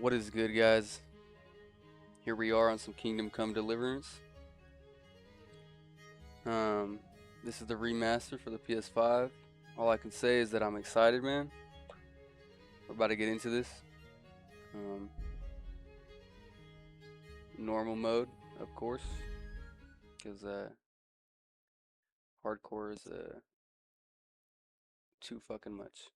What is good, guys? Here we are on some Kingdom Come Deliverance. Um, this is the remaster for the PS5. All I can say is that I'm excited, man. We're about to get into this. Normal mode, of course, because hardcore is too fucking much.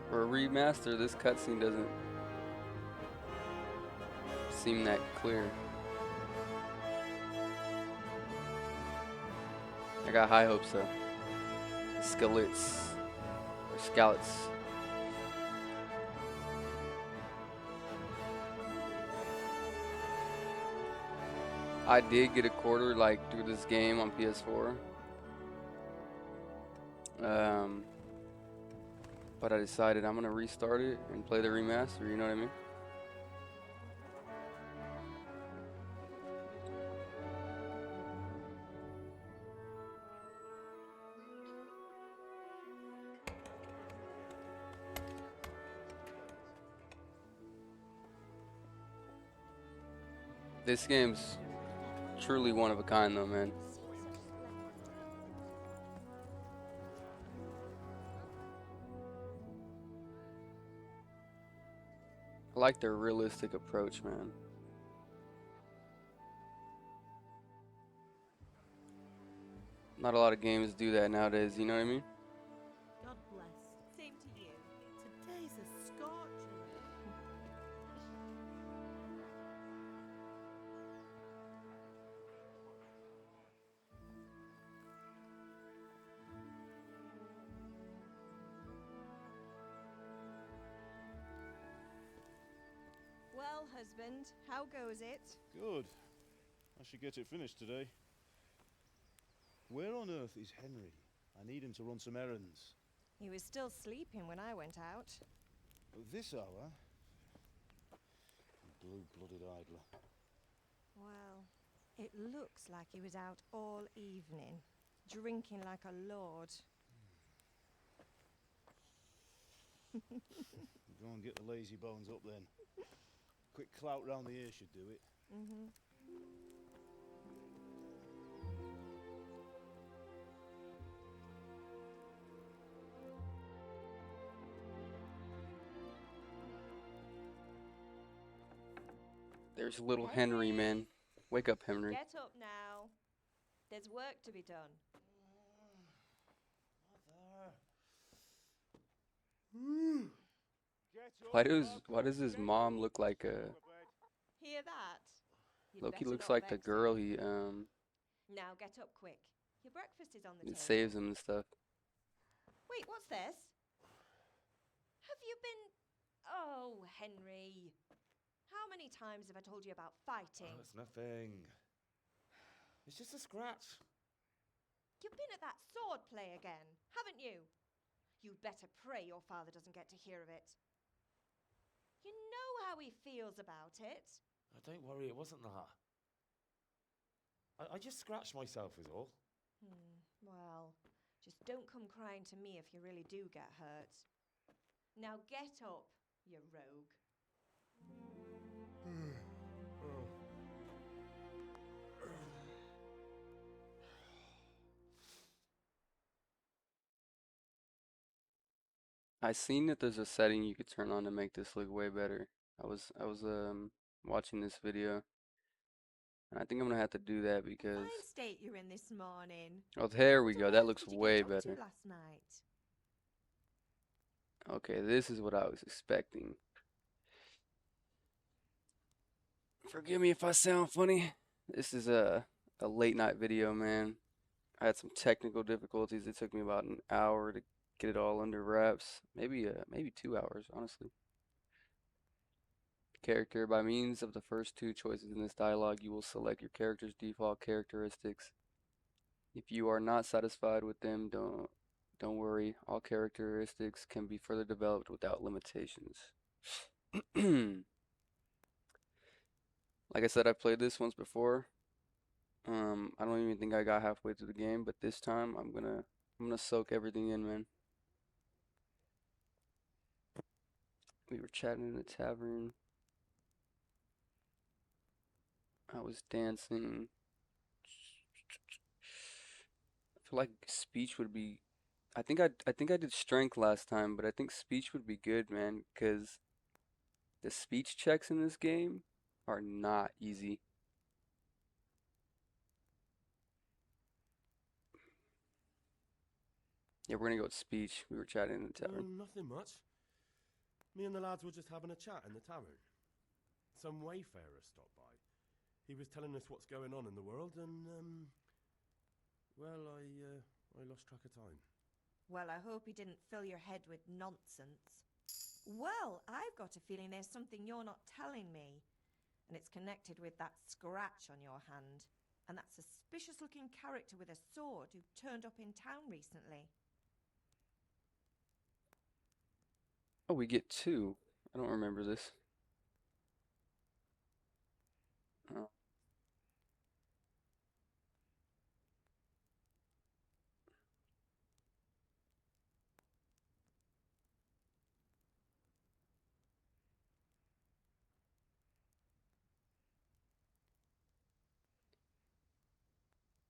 For a remaster, this cutscene doesn't seem that clear. I got high hopes though. Skelettes or scallots. I did get a quarter like through this game on PS4. But I decided I'm gonna restart it and play the remaster, you know what I mean? This game's truly one of a kind though, man. I like their realistic approach, man. Not a lot of games do that nowadays, you know what I mean? God bless. Same to you. Today's a scorcher. Well, husband, how goes it? Good. I should get it finished today. Where on earth is Henry? I need him to run some errands. He was still sleeping when I went out. At this hour? Blue-blooded idler. Well, it looks like he was out all evening, drinking like a lord. Go and get the lazy bones up then. Quick clout round the ear should do it. There's little Henry, man. Wake up, Henry. Get up now. There's work to be done. Why does his mom look like a Hear that? You'd Loki better looks not like the vex girl him. he Now get up quick. Your breakfast is on the it table. saves him and stuff. Wait, what's this? Have you been... Oh, Henry. How many times have I told you about fighting? Oh, it's nothing. It's just a scratch. You've been at that sword play again, haven't you? You'd better pray your father doesn't get to hear of it. You know how he feels about it. Oh, don't worry, it wasn't that. I just scratched myself is all. Well, just don't come crying to me if you really do get hurt. Now get up, you rogue. I seen that there's a setting you could turn on to make this look way better. I was watching this video, and I think I'm gonna have to do that because Fine state you're in this morning. oh, there we What go. on That earth looks did you way get up to better. last night? Okay, this is what I was expecting. Forgive me if I sound funny. This is a late night video, man. I had some technical difficulties. It took me about an hour to get it all under wraps. Maybe 2 hours, honestly. Character. By means of the first two choices in this dialogue, you will select your character's default characteristics. If you are not satisfied with them, don't worry. All characteristics can be further developed without limitations. Like I said, I played this once before. I don't even think I got halfway through the game, but this time I'm gonna soak everything in, man. We were chatting in the tavern. I was dancing. I feel like speech would be. I think I did strength last time, but I think speech would be good, man, because the speech checks in this game are not easy. Yeah, we're gonna go with speech. We were chatting in the tavern. Nothing much. Me and the lads were just having a chat in the tavern. Some wayfarer stopped by. He was telling us what's going on in the world, and well, I lost track of time. Well, I hope he didn't fill your head with nonsense. Well, I've got a feeling there's something you're not telling me. And it's connected with that scratch on your hand. And that suspicious looking character with a sword who turned up in town recently. Oh, we get two. I don't remember this. Oh.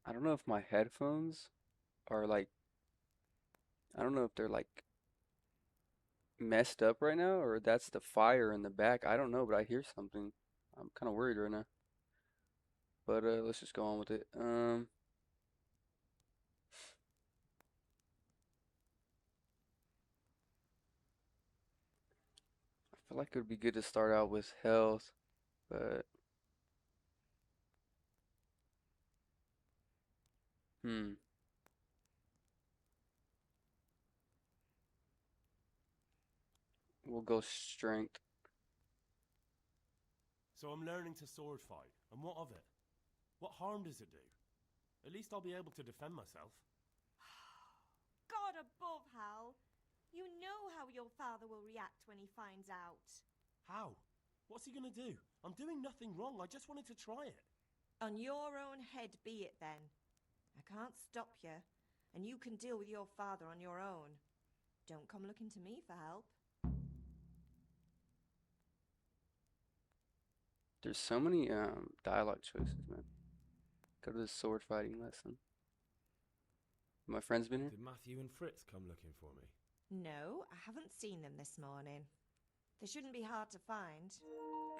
I don't know if my headphones are like, I don't know if they're like messed up right now or that's the fire in the back. I don't know, but I hear something. I'm kind of worried right now. But let's just go on with it. I feel like it would be good to start out with health, but hmm, we'll go strength. So I'm learning to sword fight, and what of it? What harm does it do? At least I'll be able to defend myself. God above, Hal. You know how your father will react when he finds out. How? What's he gonna do? I'm doing nothing wrong, I just wanted to try it. On your own head be it then. I can't stop you, and you can deal with your father on your own. Don't come looking to me for help. There's so many dialogue choices, man. Go to the sword fighting lesson. My friend's been here? Did Matthew and Fritz come looking for me? No, I haven't seen them this morning. They shouldn't be hard to find.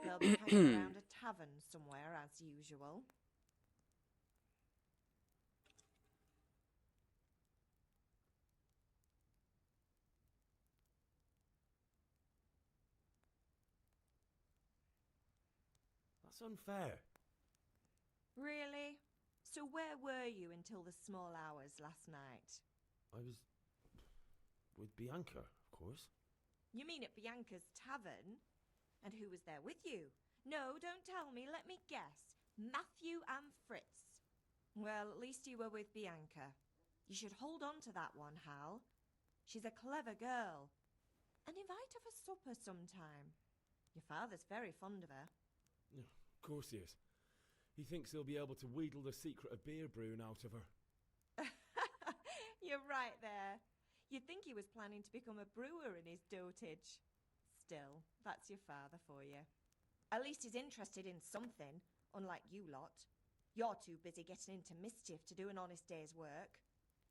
They'll be hanging around a tavern somewhere as usual. That's unfair. Really? So where were you until the small hours last night? I was with Bianca, of course. You mean at Bianca's tavern? And who was there with you? No, don't tell me, let me guess. Matthew and Fritz. Well, at least you were with Bianca. You should hold on to that one, Hal. She's a clever girl. And invite her for supper sometime. Your father's very fond of her. Yeah, of course he is. He thinks he'll be able to wheedle the secret of beer brewing out of her. You're right there. You'd think he was planning to become a brewer in his dotage. Still, that's your father for you. At least he's interested in something, unlike you lot. You're too busy getting into mischief to do an honest day's work.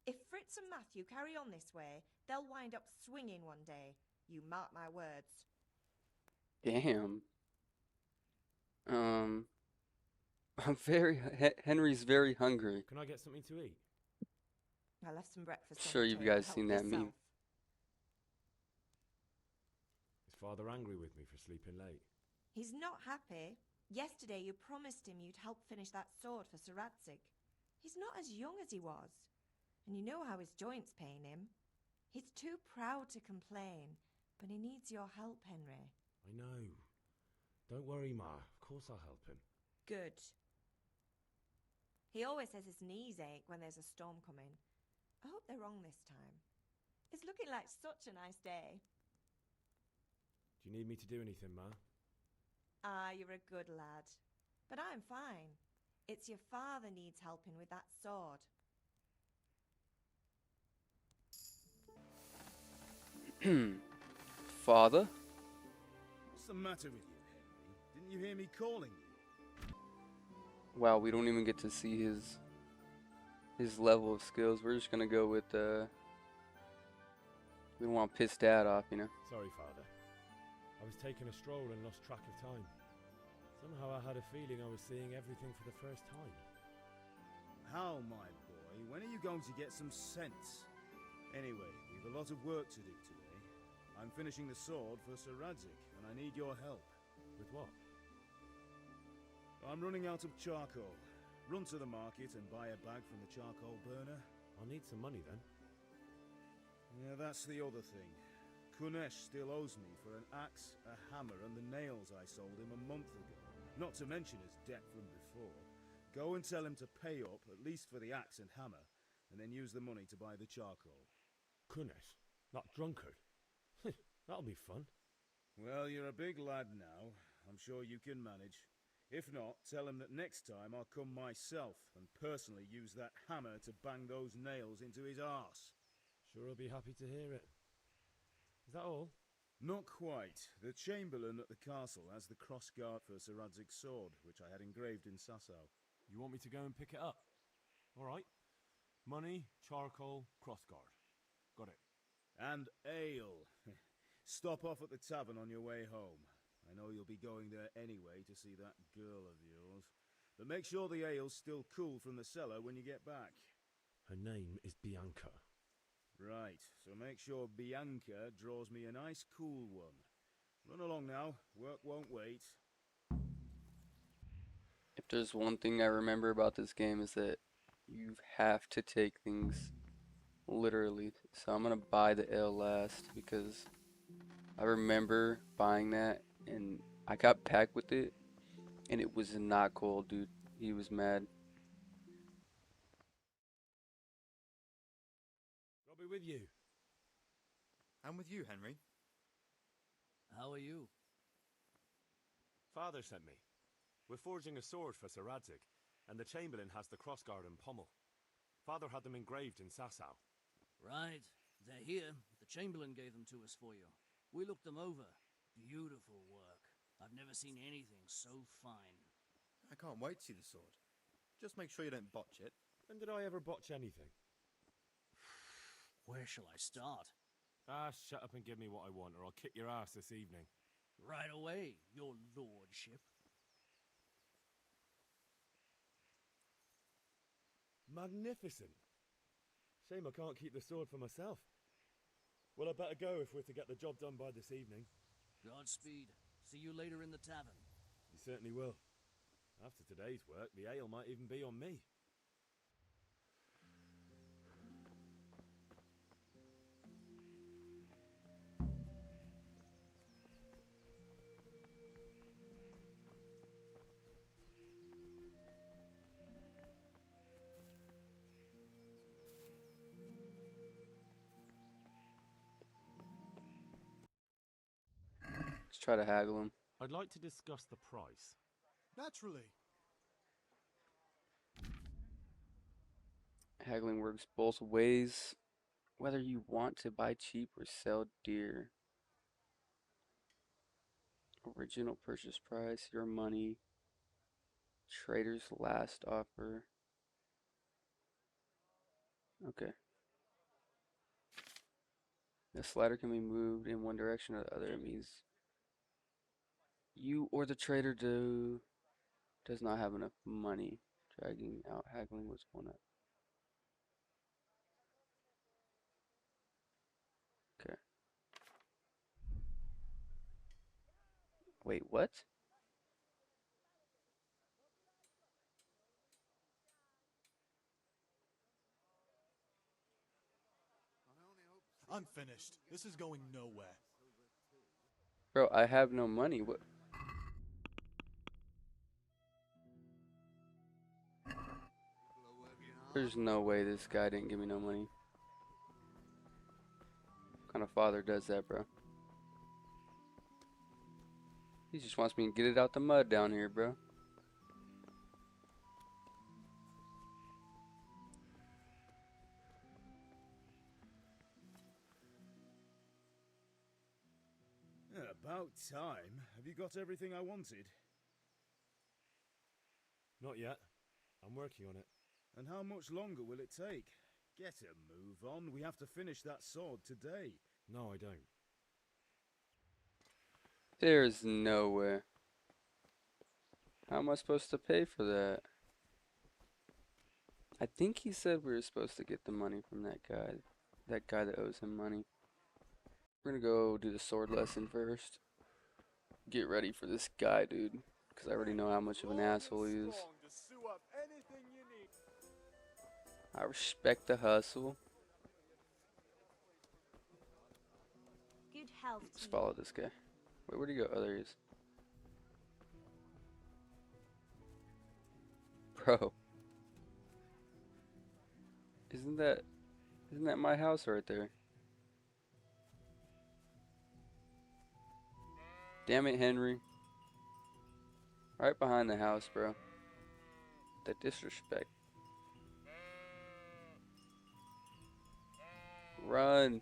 If Fritz and Matthew carry on this way, they'll wind up swinging one day. You mark my words. Damn. Henry's very hungry. Can I get something to eat? I left some breakfast on Sure, the you table. guys Help seen that meme. yourself. Is Father angry with me for sleeping late? He's not happy. Yesterday you promised him you'd help finish that sword for Sir Radzig. He's not as young as he was, and you know how his joints pain him. He's too proud to complain, but he needs your help, Henry. I know. Don't worry, Ma. Of course I'll help him. Good. He always says his knees ache when there's a storm coming. I hope they're wrong this time. It's looking like such a nice day. Do you need me to do anything, Ma? Ah, you're a good lad. But I'm fine. It's your father needs helping with that sword. Father? What's the matter with you, Henry? Didn't you hear me calling you? Wow, we don't even get to see his level of skills. We're just gonna go with we don't want to piss Dad off, you know. Sorry, Father. I was taking a stroll and lost track of time. Somehow I had a feeling I was seeing everything for the first time. How, my boy? When are you going to get some sense? Anyway, we've a lot of work to do today. I'm finishing the sword for Sir Radzig, and I need your help. With what? I'm running out of charcoal. Run to the market and buy a bag from the charcoal burner. I'll need some money then. Yeah, that's the other thing. Kunesh still owes me for an axe, a hammer, and the nails I sold him a month ago. Not to mention his debt from before. Go and tell him to pay up, at least for the axe and hammer, and then use the money to buy the charcoal. Kunesh? That drunkard? That'll be fun. Well, you're a big lad now. I'm sure you can manage. If not, tell him that next time I'll come myself and personally use that hammer to bang those nails into his arse. Sure I'll be happy to hear it. Is that all? Not quite. The Chamberlain at the castle has the crossguard for Sir Radzig's sword, which I had engraved in Sasau. You want me to go and pick it up? All right. Money, charcoal, crossguard. Got it. And ale. Stop off at the tavern on your way home. I know you'll be going there anyway to see that girl of yours. But make sure the ale's still cool from the cellar when you get back. Her name is Bianca. Right, so make sure Bianca draws me a nice cool one. Run along now, work won't wait. If there's one thing I remember about this game is that you have to take things literally. So I'm gonna buy the ale last because I remember buying that and I got back with it and it was not cool, dude. He was mad. I'll be with you. I'm with you, Henry. How are you? Father sent me. We're forging a sword for Sir Radzig, and the Chamberlain has the crossguard and pommel. Father had them engraved in Sasau. Right. They're here. The Chamberlain gave them to us for you. We looked them over. Beautiful work. I've never seen anything so fine. I can't wait to see the sword. Just make sure you don't botch it. When did I ever botch anything? Where shall I start? Ah, shut up and give me what I want, or I'll kick your ass this evening. Right away, your lordship. Magnificent. Shame I can't keep the sword for myself. Well, I better go if we're to get the job done by this evening. Godspeed. See you later in the tavern. You certainly will. After today's work, the ale might even be on me. Let's try to haggle him. I'd like to discuss the price. Naturally. Haggling works both ways, whether you want to buy cheap or sell dear. Original purchase price, your money, trader's last offer. Okay. The slider can be moved in one direction or the other. It means you or the trader does not have enough money. Dragging out haggling was one up. Okay. Wait, what? I'm finished. This is going nowhere. Bro, I have no money. What? There's no way this guy didn't give me no money. What kind of father does that, bro? He just wants me to get it out the mud down here, bro. Yeah, about time. Have you got everything I wanted? Not yet. I'm working on it. And how much longer will it take? Get a move on. We have to finish that sword today. No, I don't. There's no way. How am I supposed to pay for that? I think he said we were supposed to get the money from that guy. That guy that owes him money. We're gonna go do the sword lesson first. Get ready for this guy, dude. Because I already know how much of an asshole he is. I respect the hustle. Good health Let's to you. follow this guy. Wait, where'd he go? Oh, there he is. Bro. Isn't that my house right there? Damn it, Henry. Right behind the house, bro. That disrespect. Run.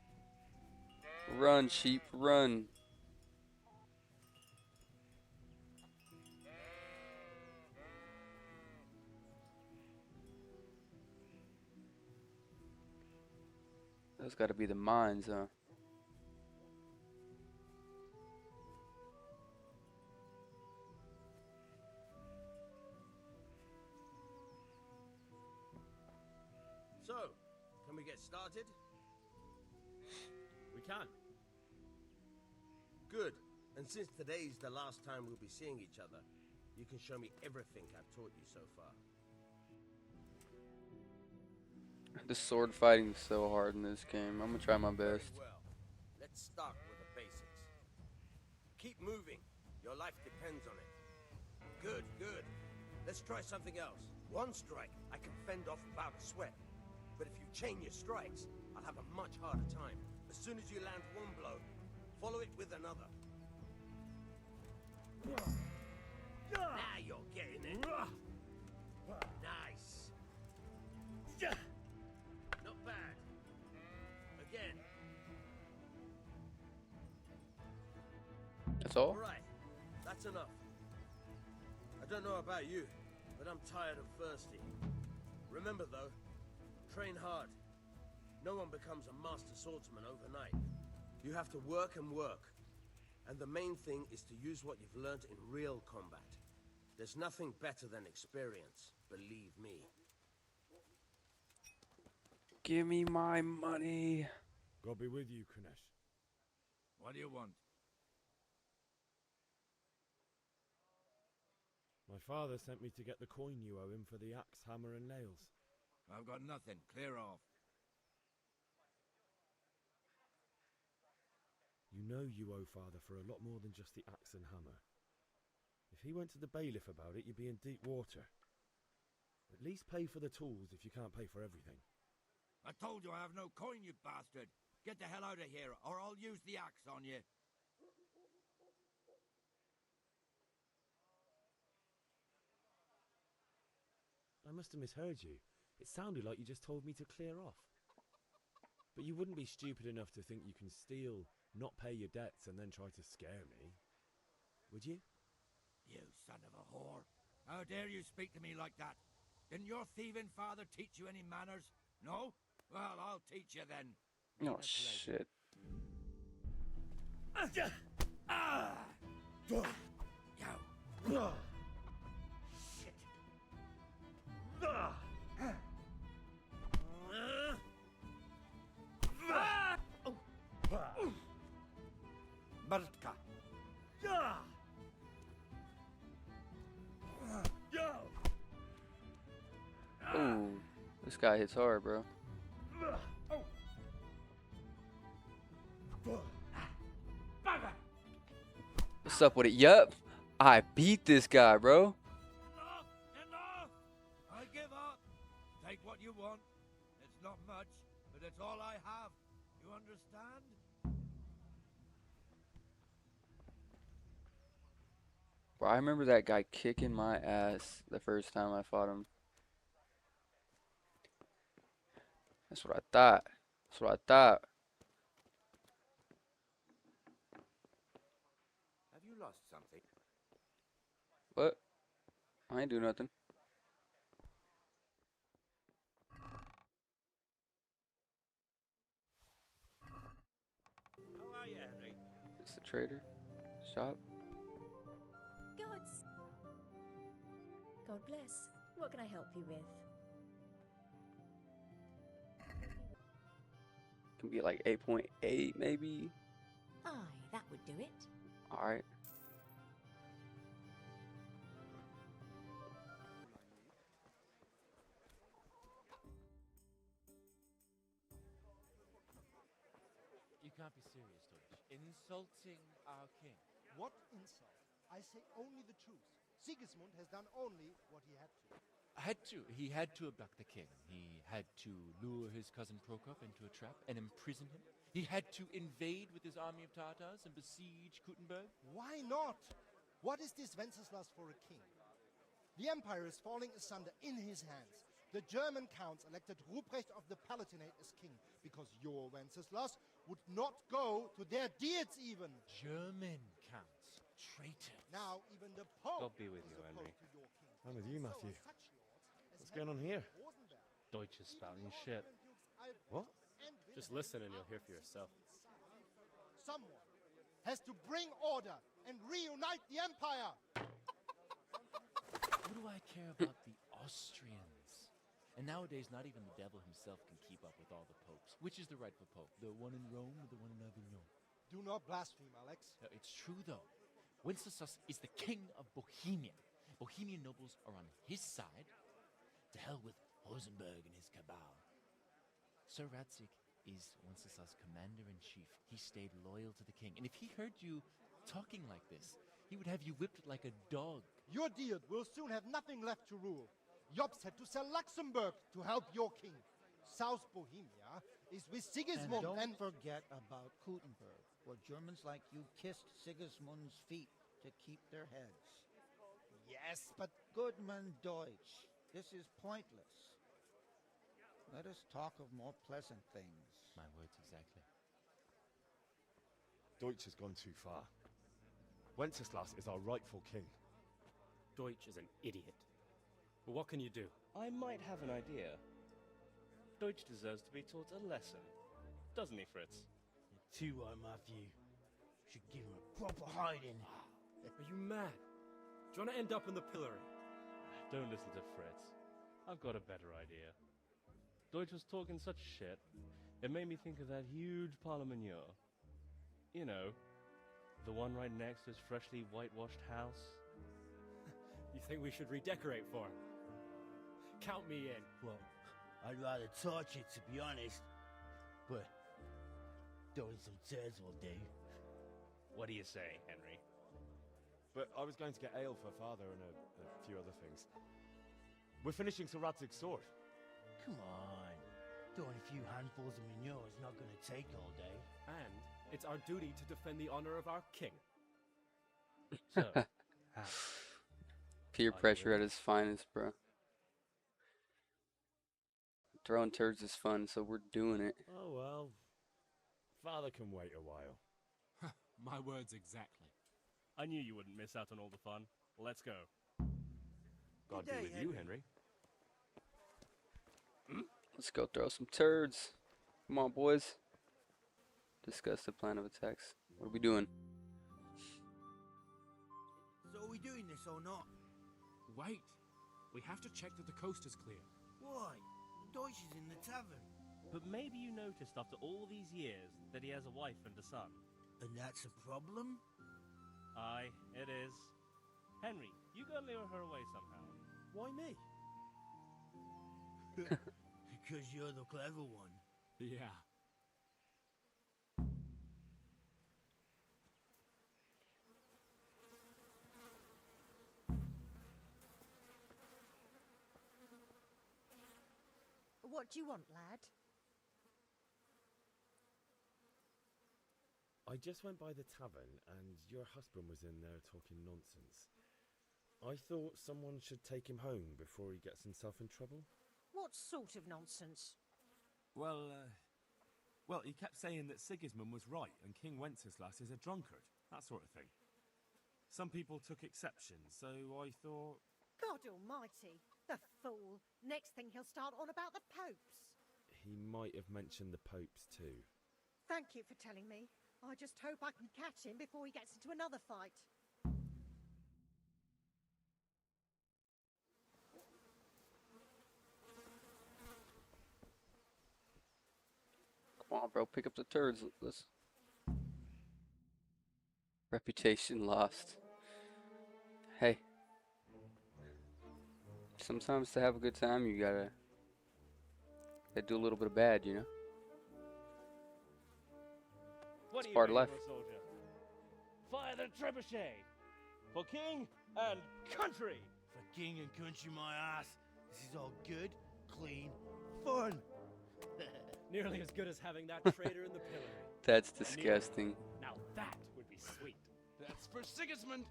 Run, sheep, run. Those gotta be the mines, huh? So, can we get started? We can. Good. And since today's the last time we'll be seeing each other, you can show me everything I've taught you so far. The sword fighting's so hard in this game. I'm gonna try my best. Very well. Let's start with the basics. Keep moving. Your life depends on it. Good, good. Let's try something else. One strike, I can fend off without a sweat. But if you chain your strikes, I'll have a much harder time. As soon as you land one blow, follow it with another. Now you're getting it. Nice. Not bad. Again. That's all? All right. That's enough. I don't know about you, but I'm tired and thirsty. Remember though, train hard. No one becomes a master swordsman overnight. You have to work and work. And the main thing is to use what you've learned in real combat. There's nothing better than experience, believe me. Give me my money. God be with you, Kunesh. What do you want? My father sent me to get the coin you owe him for the axe, hammer, and nails. I've got nothing. Clear off. You know you owe father for a lot more than just the axe and hammer. If he went to the bailiff about it, you'd be in deep water. At least pay for the tools if you can't pay for everything. I told you I have no coin, you bastard. Get the hell out of here, or I'll use the axe on you. I must have misheard you. It sounded like you just told me to clear off. But you wouldn't be stupid enough to think you can steal, not pay your debts, and then try to scare me. Would you? You son of a whore. How dare you speak to me like that? Didn't your thieving father teach you any manners? No? Well, I'll teach you then. Oh, shit. Yo. Bartka. Ooh, this guy hits hard, bro. up with it. Yup. I beat this guy, bro. Enough! Enough! I give up. Take what you want. It's not much, but it's all I have. You understand? Bro, I remember that guy kicking my ass the first time I fought him. That's what I thought. That's what I thought. Have you lost something? What? I ain't do nothing. How are you, Henry? It's the trader shop. God bless. What can I help you with? Can be like 8.8 maybe. Aye, that would do it. All right. You can't be serious, Deutsch. Insulting our king. What insult? I say only the truth. Sigismund has done only what he had to. He had to abduct the king. He had to lure his cousin Prokop into a trap and imprison him. He had to invade with his army of Tartars and besiege Kuttenberg. Why not? What is this Wenceslas for a king? The empire is falling asunder in his hands. The German counts elected Ruprecht of the Palatinate as king because your Wenceslas would not go to their deeds even. German counts. Traitors. Now even the Pope God be with you, is Henry. opposed to your king. I'm with you, So Matthew. such lords as What's going on here? Rosenberg, Deutsch is spouting shit. What? Just listen and you'll hear for yourself. someone has to bring order and reunite the empire. What do I care about the Austrians? And nowadays, not even the devil himself can keep up with all the popes. Which is the rightful pope? The one in Rome or the one in Avignon? Do not blaspheme, Alex. No, it's true, though. Wenceslas is the king of Bohemia. Bohemian nobles are on his side. To hell with Rosenberg and his cabal. Sir Ratzik is Wenceslas' commander-in-chief. He stayed loyal to the king. And if he heard you talking like this, he would have you whipped like a dog. Your Diet will soon have nothing left to rule. Jobst had to sell Luxembourg to help your king. South Bohemia is with Sigismund And don't forget about Kuttenberg, where Germans like you kissed Sigismund's feet to keep their heads. Yes, but Goodman Deutsch, this is pointless. Let us talk of more pleasant things. My words exactly. Deutsch has gone too far. Wenceslas is our rightful king. Deutsch is an idiot. But what can you do? I might have an idea. Deutsch deserves to be taught a lesson. Doesn't he, Fritz? You're too right, Matthew. Should give him a proper hiding. Are you mad? Do you want to end up in the pillory? Don't listen to Fritz. I've got a better idea. Deutsch was talking such shit, it made me think of that huge parliament. You know, the one right next to his freshly whitewashed house. You think we should redecorate for him? Count me in. Well, I'd rather torch it, to be honest. But throwing some turds will do. What do you say, Henry? But I was going to get ale for father and a few other things. We're finishing Sir Radzig's sword. Come on. Throwing a few handfuls of manure is not going to take all day. And it's our duty to defend the honor of our king. So, how? Peer pressure at its finest, bro. Throwing turds is fun, so we're doing it. Oh well. Father can wait a while. My words exactly. I knew you wouldn't miss out on all the fun. Let's go. God be with you, Henry. Let's go throw some turds. Come on, boys. Discuss the plan of attacks. What are we doing? So are we doing this or not? Wait. We have to check that the coast is clear. Why? Deutsch is in the tavern. But maybe you noticed after all these years that he has a wife and a son. And that's a problem? Aye, it is. Henry, you gotta lure her away somehow. Why me? Because you're the clever one. Yeah. what do you want, lad? I just went by the tavern and your husband was in there talking nonsense. I thought someone should take him home before he gets himself in trouble. What sort of nonsense? Well, he kept saying that Sigismund was right and King Wenceslas is a drunkard, that sort of thing. Some people took exception, so I thought... God almighty, the fool. Next thing he'll start on about the popes. He might have mentioned the popes too. Thank you for telling me. I just hope I can catch him before he gets into another fight. Come on, bro, pick up the turds. Let's. Reputation lost. Hey. Sometimes to have a good time, you gotta do a little bit of bad, you know? What It's are you part of waiting life. for, soldier? Fire the trebuchet! For king and country! For king and country, my ass. This is all good, clean, fun. Nearly as good as having that traitor in the pillory. That's disgusting. Now that would be sweet. That's for Sigismund!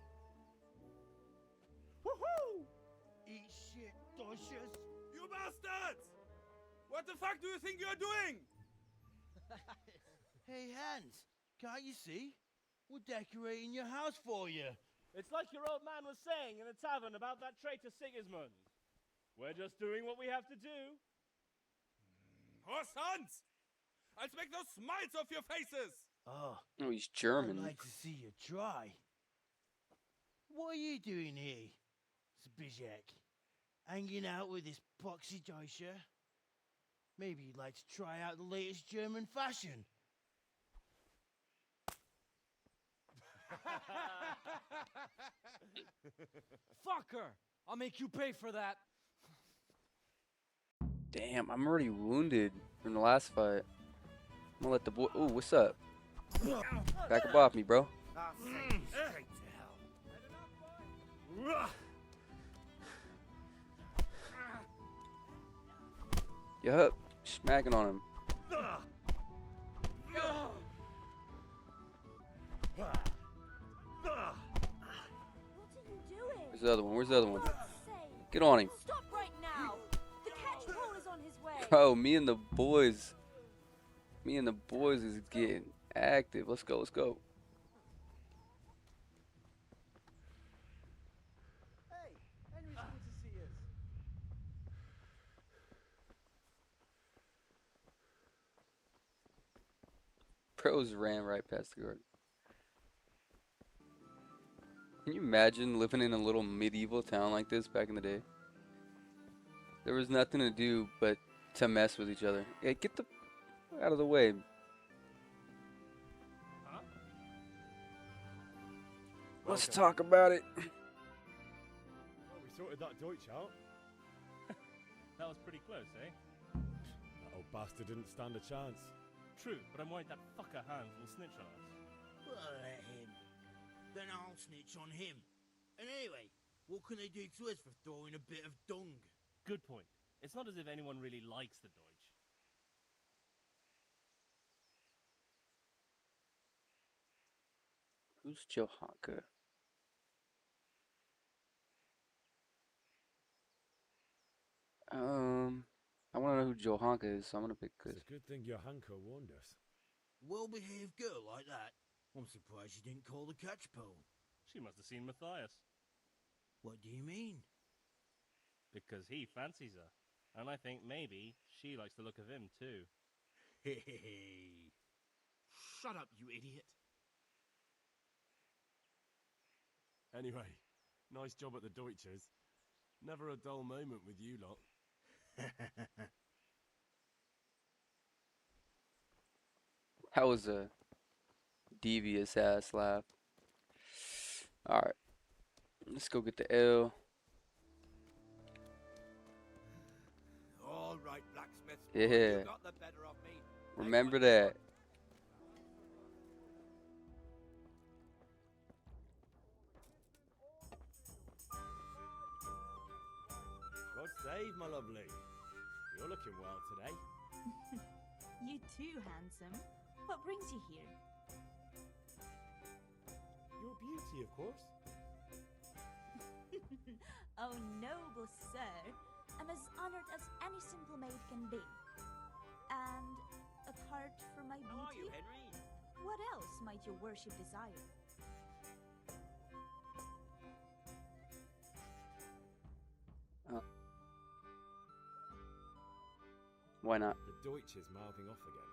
Woohoo! Eat shit, doshes. You bastards! What the fuck do you think you're doing? Hey, Hans, can't you see? We're decorating your house for you. It's like your old man was saying in the tavern about that traitor Sigismund. We're just doing what we have to do. Horsehunds! I'll make those smiles off your faces! Oh, he's German. I'd like to see you try. What are you doing here, Zbigniew? Hanging out with this poxy Deutscher? Maybe you'd like to try out the latest German fashion. Fucker! I'll make you pay for that. Damn, I'm already wounded from the last fight. I'm gonna let the boy. Ooh, what's up? Back up off me, bro. I'll send you straight to hell. Yup, smacking on him. Where's the other one? Where's the other one? Get on him. Stop right now! The catch pole is on his way! Bro, me and the boys is getting active. Let's go, let's go. Hey, Henry's good to see us. Pros ran right past the guard. Can you imagine living in a little medieval town like this back in the day? There was nothing to do but to mess with each other. Yeah, get the out of the way. Huh? Let's talk about it. Well, we sorted that Deutsch out. That was pretty close, eh? That old bastard didn't stand a chance. True, but I'm worried that fucker Hans will snitch on us. Well, let him. Then I'll snitch on him. And anyway, what can they do to us for throwing a bit of dung? Good point. It's not as if anyone really likes the Deutsch. Who's Johanka? I want to know who Johanka is, so I'm gonna pick It's this. a good thing Johanka warned us. Well-behaved girl like that. I'm surprised you didn't call the catch pole. She must have seen Matthias. What do you mean? Because he fancies her. And I think maybe she likes the look of him too. Hey. Shut up, you idiot. Anyway, nice job at the Deutschers. Never a dull moment with you lot. That was a devious ass laugh. Alright. Let's go get the L. All right, blacksmith. Yeah. You got the better of me. Remember that. God save, my lovely. You're looking well today. You too, handsome. What brings you here? Your beauty, of course. Oh, noble sir. I'm as honored as any simple maid can be. And apart from my beauty, How are you, Henry? what else might your worship desire? Why not? The Deutsch is mouthing off again.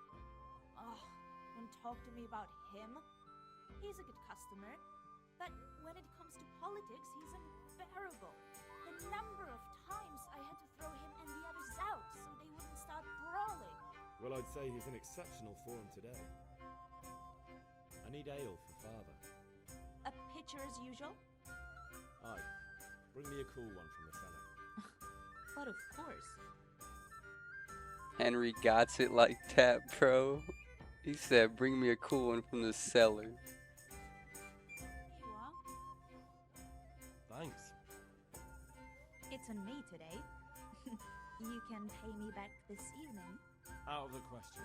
Oh, don't talk to me about him. He's a good customer, but when it comes to politics, he's unbearable. The number of times I had to throw him and the others out so they wouldn't start brawling. Well, I'd say he's in exceptional form today. I need ale for father. A pitcher as usual? Aye. Bring me a cool one from the cellar. But of course. Henry got it like that, bro. He said, bring me a cool one from the cellar. Here you are. Thanks. It's on me today. You can pay me back this evening. Out of the question.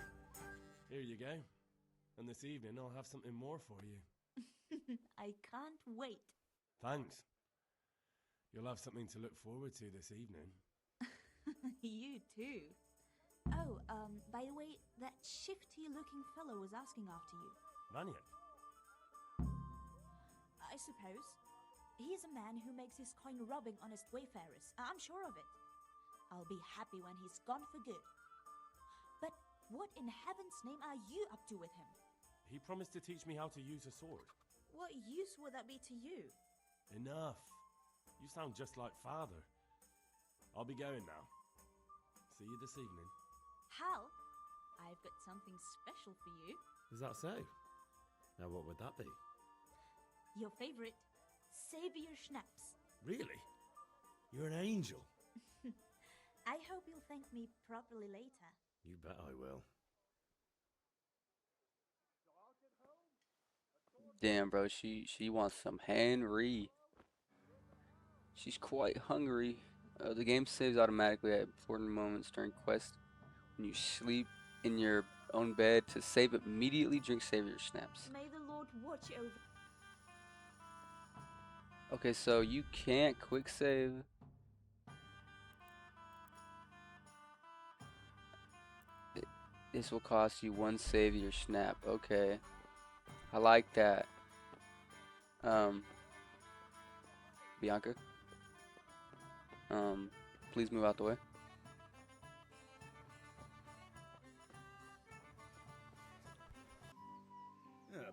Here you go. And this evening I'll have something more for you. I can't wait. Thanks. You'll have something to look forward to this evening. You too. Oh, by the way, that shifty-looking fellow was asking after you. Vanya. I suppose. He's a man who makes his coin robbing honest wayfarers. I'm sure of it. I'll be happy when he's gone for good. But what in heaven's name are you up to with him? He promised to teach me how to use a sword. What use would that be to you? Enough. You sound just like father. I'll be going now. See you this evening. Hal, I've got something special for you. Is that so? Now what would that be? Your favorite, Savior Schnapps. Really? You're an angel. I hope you'll thank me properly later. You bet I will. Damn, bro, she wants some Henry. She's quite hungry. The game saves automatically at important moments during quest. When you sleep in your own bed, to save immediately, drink Savior Snaps. May the Lord watch over. Okay, so you can't quick save. This will cost you 1 Savior Snap. Okay, I like that. Bianca. Please move out the way.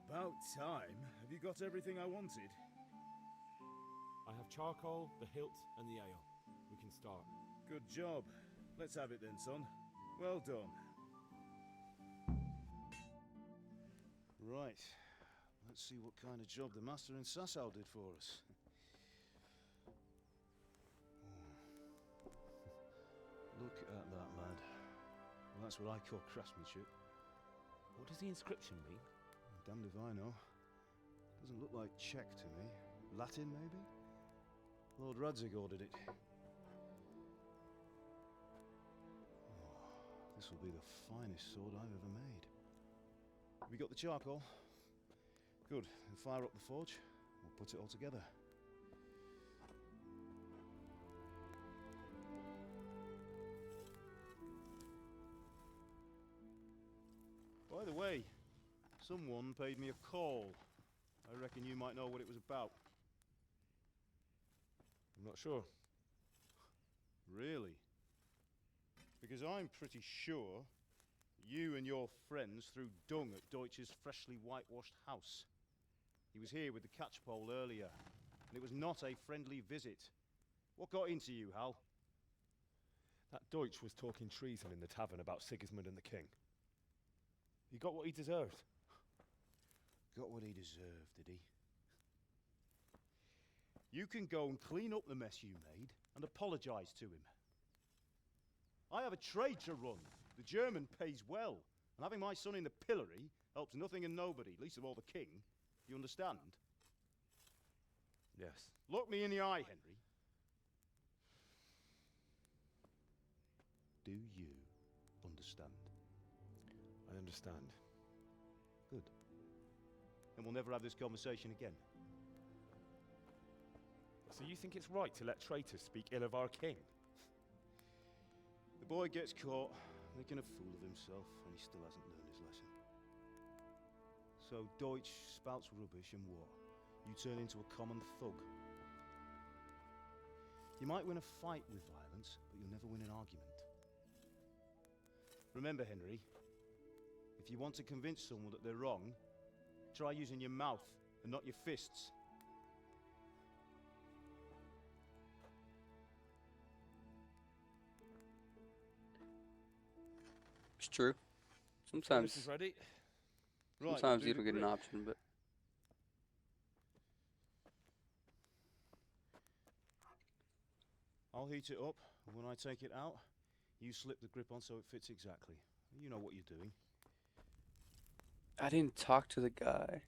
About time. Have you got everything I wanted? I have charcoal, the hilt, and the ale. We can start. Good job. Let's have it then, son. Well done. Right. Let's see what kind of job the master in Sasau did for us. Look at that, lad. Well, that's what I call craftsmanship. What does the inscription mean? Damned if I know. Doesn't look like Czech to me. Latin, maybe? Lord Radzig ordered it. Oh, this will be the finest sword I've ever made. Have you got the charcoal? Good. Then fire up the forge. We'll put it all together. By the way, someone paid me a call. I reckon you might know what it was about. I'm not sure. Really? Because I'm pretty sure you and your friends threw dung at Deutsch's freshly whitewashed house. He was here with the catchpole earlier, and it was not a friendly visit. What got into you, Hal? That Deutsch was talking treason in the tavern about Sigismund and the king. He got what he deserved. Got what he deserved, did he? You can go and clean up the mess you made and apologise to him. I have a trade to run. The German pays well, and having my son in the pillory helps nothing and nobody, least of all the king. You understand? Yes. Look me in the eye, Henry. do you understand? I understand. Good. Then we'll never have this conversation again. So you think it's right to let traitors speak ill of our king? The boy gets caught, making a fool of himself, and he still hasn't learned his lesson. So Deutsch spouts rubbish, and what? You turn into a common thug. You might win a fight with violence, but you'll never win an argument. Remember, Henry, if you want to convince someone that they're wrong, try using your mouth and not your fists. It's true. This is ready. Right, Sometimes we'll you do don't the get an grip. option, but I'll heat it up, and when I take it out, you slip the grip on so it fits exactly. You know what you're doing. I didn't talk to the guy.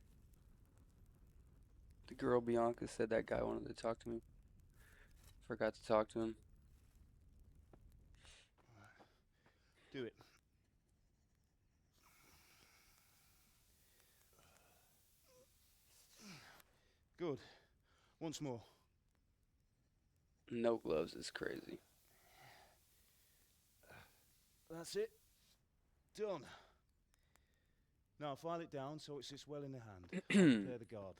The girl Bianca said that guy wanted to talk to me. Forgot to talk to him. Do it. Good. Once more. No gloves is crazy. That's it. Done. Now file it down so it sits well in the hand. Prepare the guard.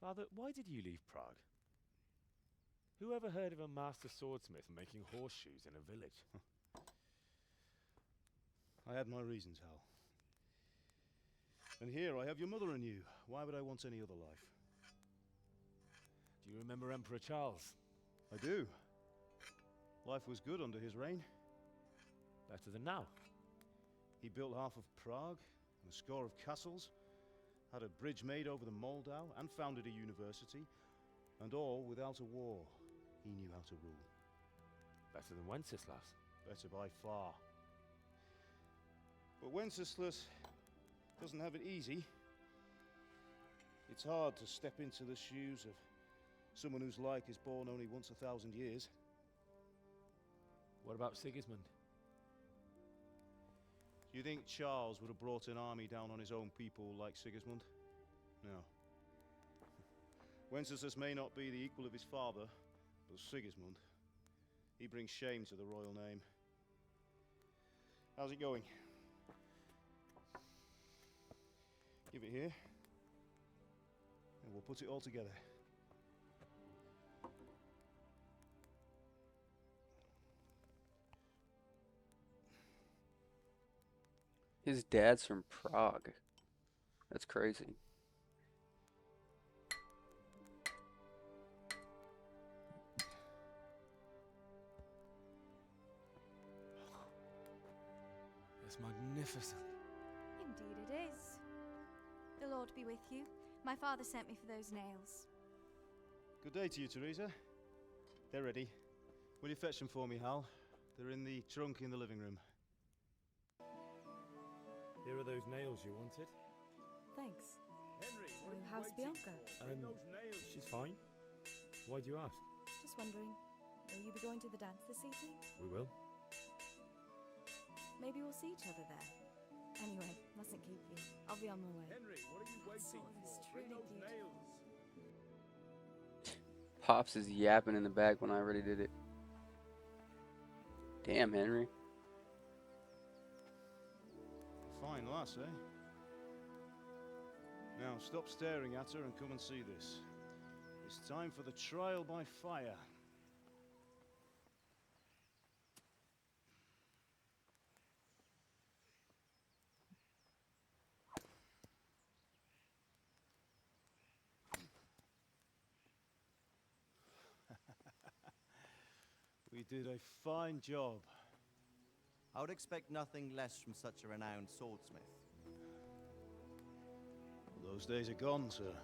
Father, why did you leave Prague? Who ever heard of a master swordsmith making horseshoes in a village? I had my reasons, Hal. And here I have your mother and you. Why would I want any other life? Do you remember Emperor Charles? I do. Life was good under his reign. Better than now. He built half of Prague and a score of castles, had a bridge made over the Moldau, and founded a university, and all without a war. He knew how to rule. Better than Wenceslas. Better by far. But Wenceslas doesn't have it easy. It's hard to step into the shoes of someone whose like is born only once 1,000 years. What about Sigismund? Do you think Charles would have brought an army down on his own people like Sigismund? No. Wenceslas may not be the equal of his father, but Sigismund, he brings shame to the royal name. How's it going? Give it here, and we'll put it all together. His dad's from Prague. That's crazy. It's magnificent. Indeed it is. The Lord be with you. My father sent me for those nails. Good day to you, Teresa. They're ready. Will you fetch them for me, Hal? They're in the trunk in the living room. Here are those nails you wanted. Thanks. Henry, So, how's Bianca? She's fine. Why do you ask? Just wondering, will you be going to the dance this evening? We will. Maybe we'll see each other there. Anyway, mustn't keep you. I'll be on my way. Henry, what are you waiting sword is for? Bring truly those beautiful. nails. Pops is yapping in the back when I already did it. Damn, Henry. Fine lass, eh? Now stop staring at her and come and see this. It's time for the trial by fire. We did a fine job. I would expect nothing less from such a renowned swordsmith. Those days are gone, sir.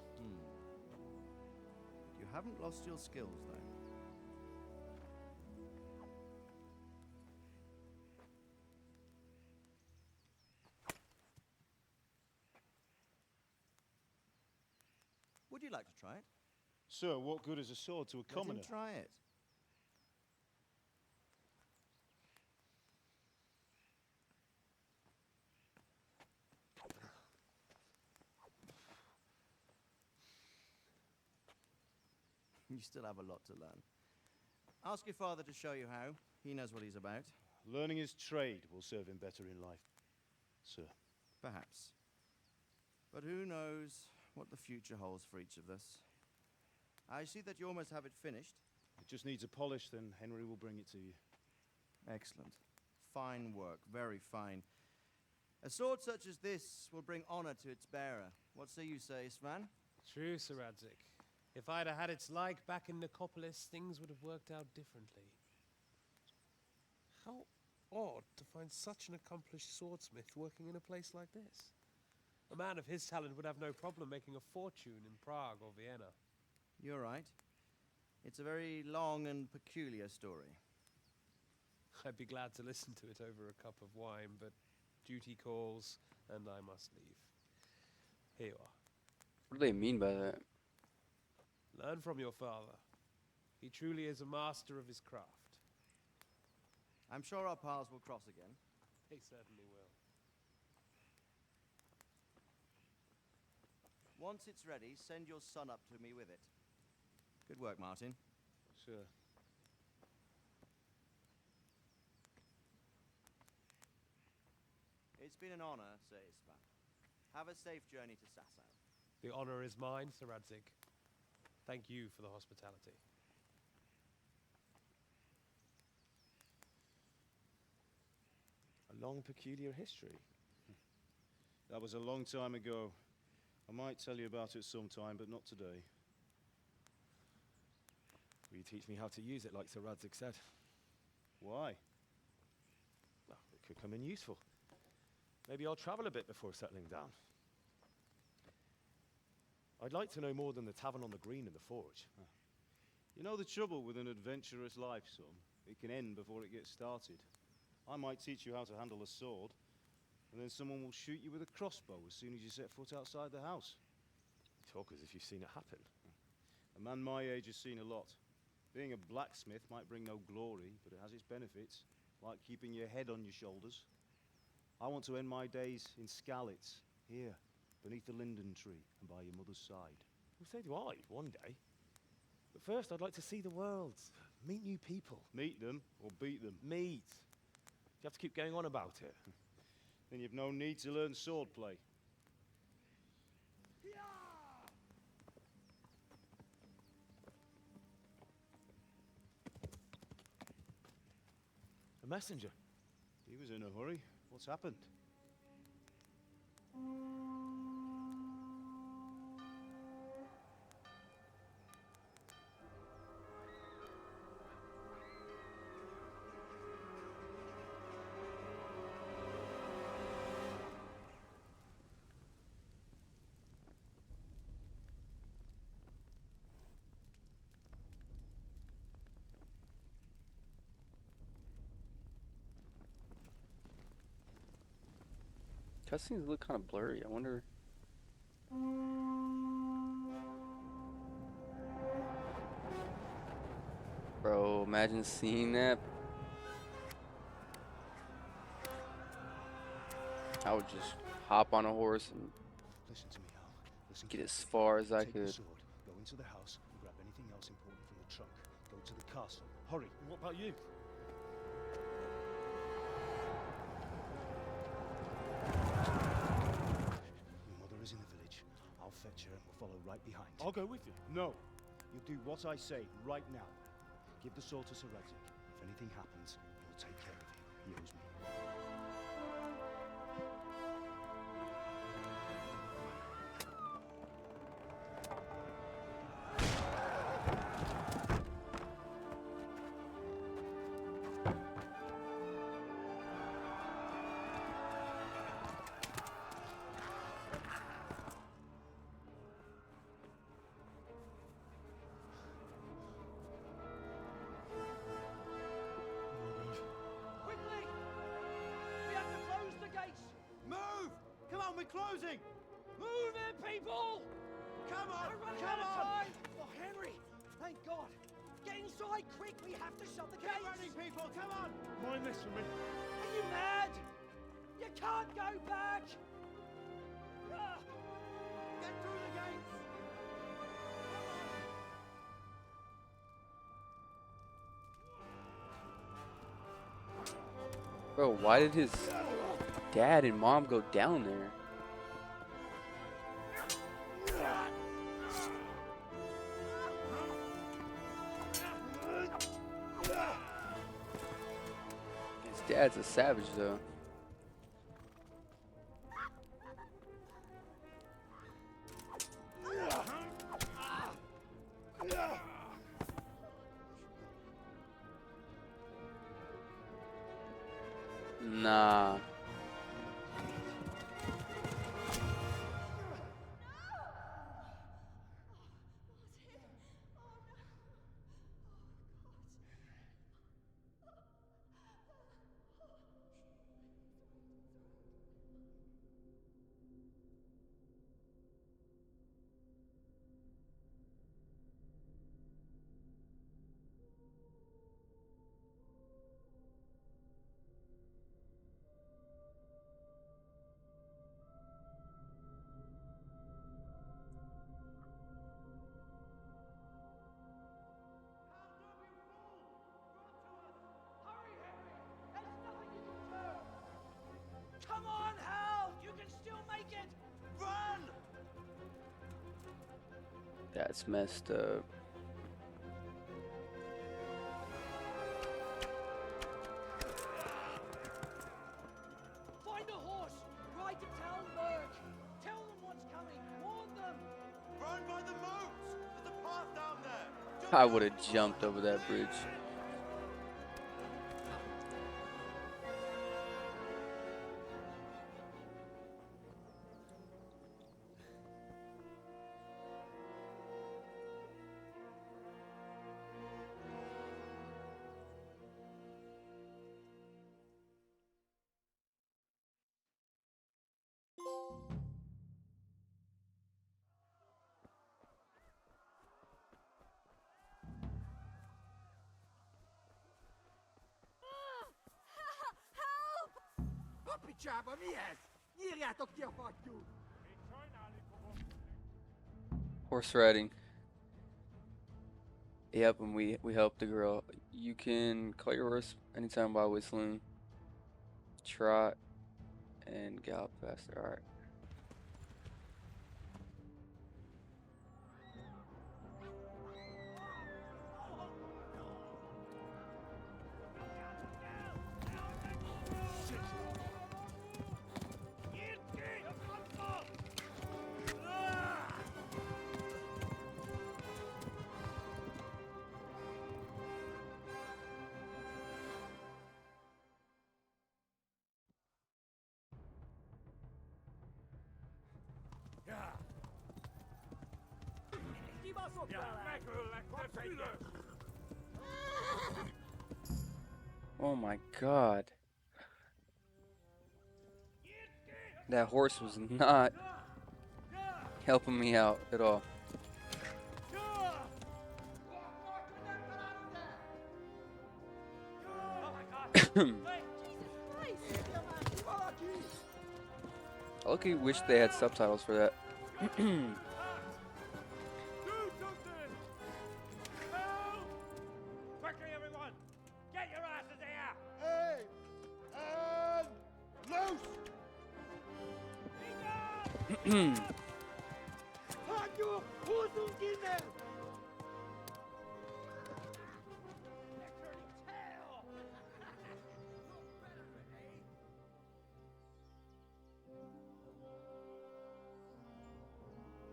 You haven't lost your skills, though. Would you like to try it? Sir, what good is a sword to a Let him commoner? try it. You still have a lot to learn. Ask your father to show you how. He knows what he's about. Learning his trade will serve him better in life, sir. Perhaps. But who knows what the future holds for each of us. I see that you almost have it finished. It just needs a polish, then Henry will bring it to you. Excellent. Fine work, very fine. A sword such as this will bring honor to its bearer. What say you, Svan? True, Sir Radzik. If I'd have had its like back in Nicopolis, things would have worked out differently. How odd to find such an accomplished swordsmith working in a place like this. A man of his talent would have no problem making a fortune in Prague or Vienna. You're right. It's a very long and peculiar story. I'd be glad to listen to it over a cup of wine, but duty calls, and I must leave. Here you are. What do they mean by that? Learn from your father. He truly is a master of his craft. I'm sure our paths will cross again. He certainly will. Once it's ready, send your son up to me with it. Good work, Martin. Sir. It's been an honor, Sir Isvan. Have a safe journey to Sasau. The honor is mine, Sir Radzik. Thank you for the hospitality. A long, peculiar history. That was a long time ago. I might tell you about it sometime, but not today. Will you teach me how to use it, like Sir Radzik said? Why? Well, it could come in useful. Maybe I'll travel a bit before settling down. I'd like to know more than the tavern on the green and the forge. You know the trouble with an adventurous life, son? It can end before it gets started. I might teach you how to handle a sword, and then someone will shoot you with a crossbow as soon as you set foot outside the house. You talk as if you've seen it happen. A man my age has seen a lot. Being a blacksmith might bring no glory, but it has its benefits, like keeping your head on your shoulders. I want to end my days in Skalitz, here, beneath the linden tree and by your mother's side. Well, so do I, one day. But first, I'd like to see the world, meet new people. Meet them or beat them? Meet. You have to keep going on about it. Then you've no need to learn swordplay. A messenger. He was in a hurry. What's happened? Cutscenes look kind of blurry. I wonder. Bro, imagine seeing that. I would just hop on a horse and Listen to me, Hal. Listen get as carefully. far as I Take the could. sword, go into the house, and grab anything else important from the trunk. Go to the castle. Hurry. What about you? Your mother is in the village. I'll fetch her and we'll follow right behind. I'll go with you. No. You'll do what I say right now. Give the sword to Sir Radzik. If anything happens, he'll take care of you. He owes me. Quickly! We have to close the gates! Move! Come on, we're closing! Move it, people! Come on! We're running Come out of on! time! Oh, Henry! Thank God! Get inside, quick! We have to shut the Get gates! running, people! Come on! Mind this for me. Are you mad? You can't go back! Ah! Get through the gates! Bro, why did his dad and mom go down there? His dad's a savage, though. Nah. Come on, Hal! You can still make it! Run! That's messed up. Find a horse! Ride to Talmberg! Tell them what's coming! Warn them! Run by the moat! There's a path down there! I would have jumped over that bridge. Picsába, mi ez? Nyírjátok ki a fattyút! Horse riding. Yep, and we helped the girl. You can call your horse anytime by whistling, trot, and gallop faster. All right. Oh my God. That horse was not helping me out at all. I luckily wish they had subtitles for that. Quickly, everyone! Get your asses here! Hey! And loose! Fatjo, Hosen Kinder!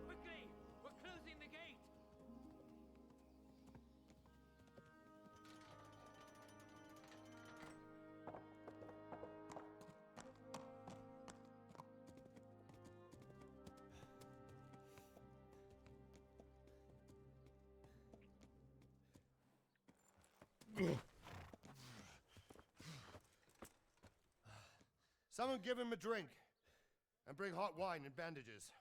Quickly! We're closing the gate! Someone give him a drink. And bring hot wine and bandages.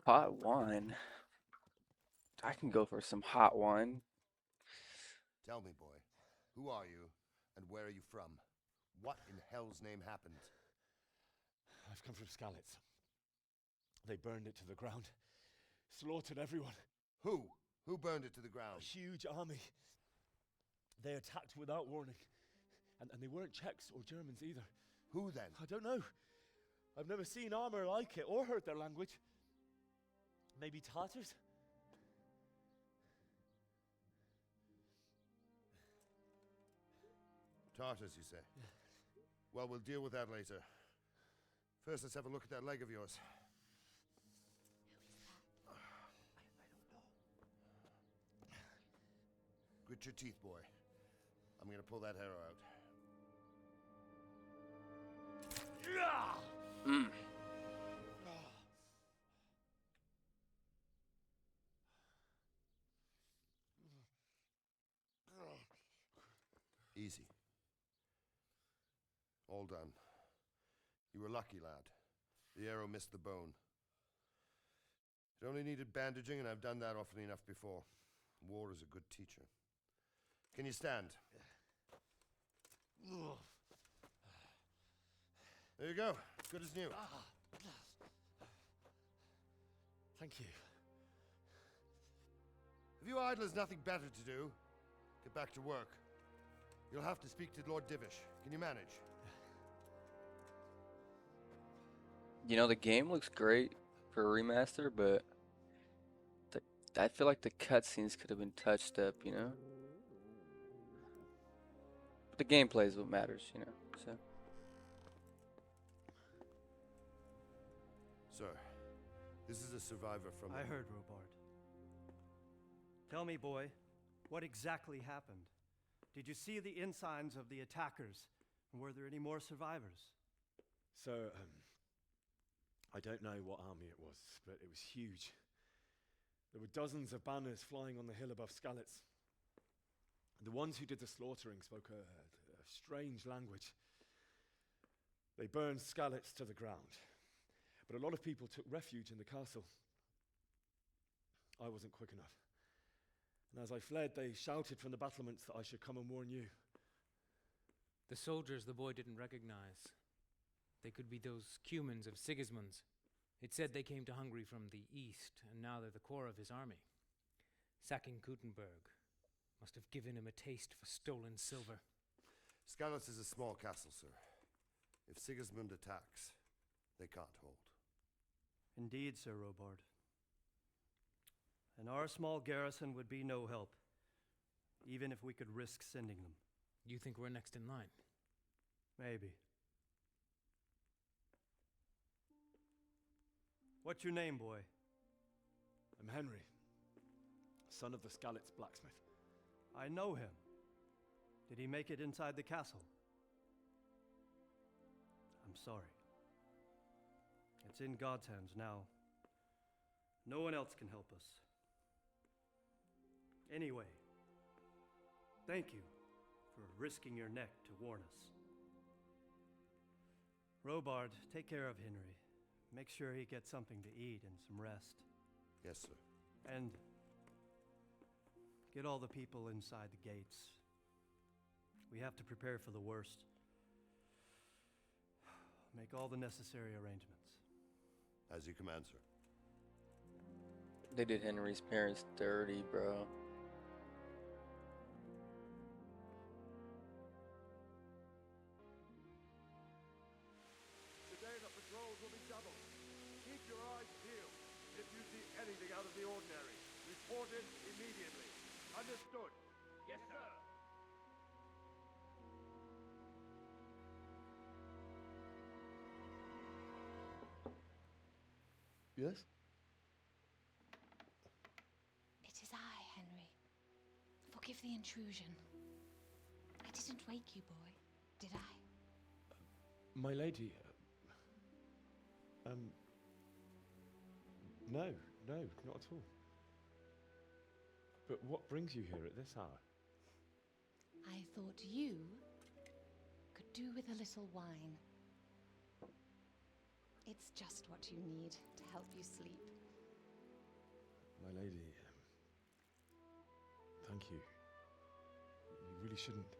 Hot wine. I can go for some hot wine. Tell me, boy, who are you, and where are you from? What in hell's name happened? I've come from Skalitz. They burned it to the ground, slaughtered everyone. Who? Who burned it to the A ground? huge army. They attacked without warning. And they weren't Czechs or Germans either. Who then? I don't know. I've never seen armor like it or heard their language. Maybe Tartars? Tartars, you say? Well, we'll deal with that later. First, let's have a look at that leg of yours. Grit your teeth, boy. I'm gonna pull that hair out. Mm. Easy. All done. You were lucky, lad. The arrow missed the bone. It only needed bandaging, and I've done that often enough before. War is a good teacher. Can you stand? There you go. Good as new. Thank you. If you idlers nothing better to do, get back to work. You'll have to speak to Lord Divish. Can you manage? You know, the game looks great for a remaster, but I feel like the cutscenes could have been touched up, you know? But the gameplay is what matters, you know? So. Sir, this is a survivor from... I heard, Robard. Tell me, boy, what exactly happened? Did you see the ensigns of the attackers? And were there any more survivors? So, I don't know what army it was, but it was huge. There were dozens of banners flying on the hill above Skalitz. The ones who did the slaughtering spoke a strange language. They burned Skalitz to the ground, but a lot of people took refuge in the castle. I wasn't quick enough. And as I fled, they shouted from the battlements that I should come and warn you. The soldiers the boy didn't recognize. They could be those Cumans of Sigismund's. It said they came to Hungary from the east, and now they're the core of his army. Sacking Gutenberg must have given him a taste for stolen silver. Skalitz is a small castle, sir. If Sigismund attacks, they can't hold. Indeed, Sir Robard. And our small garrison would be no help, even if we could risk sending them. You think we're next in line? Maybe. What's your name, boy? I'm Henry, son of the Skalitz blacksmith. I know him. Did he make it inside the castle? I'm sorry. It's in God's hands now. No one else can help us. Anyway, thank you for risking your neck to warn us. Robard, take care of Henry. Make sure he gets something to eat and some rest. Yes, sir. And get all the people inside the gates. We have to prepare for the worst. Make all the necessary arrangements. As you command, sir. They did Henry's parents dirty, bro. Today the patrols will be doubled. Keep your eyes peeled. If you see anything out of the ordinary, report it immediately. Understood? Yes, sir. Yes? It is I, Henry. Forgive the intrusion. I didn't wake you, boy, did I? My lady, no, not at all. But what brings you here at this hour? I thought you could do with a little wine. It's just what you need to help you sleep. My lady, thank you. You really shouldn't.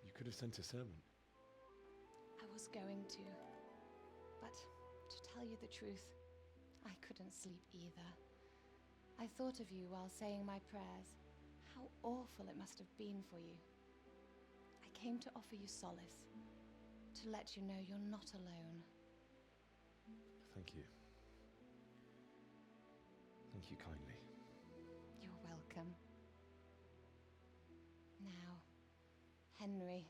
You could have sent a servant. I was going to. But to tell you the truth, I couldn't sleep either. I thought of you while saying my prayers. How awful it must have been for you. I came to offer you solace, to let you know you're not alone. Thank you. Thank you kindly. You're welcome. Now, Henry,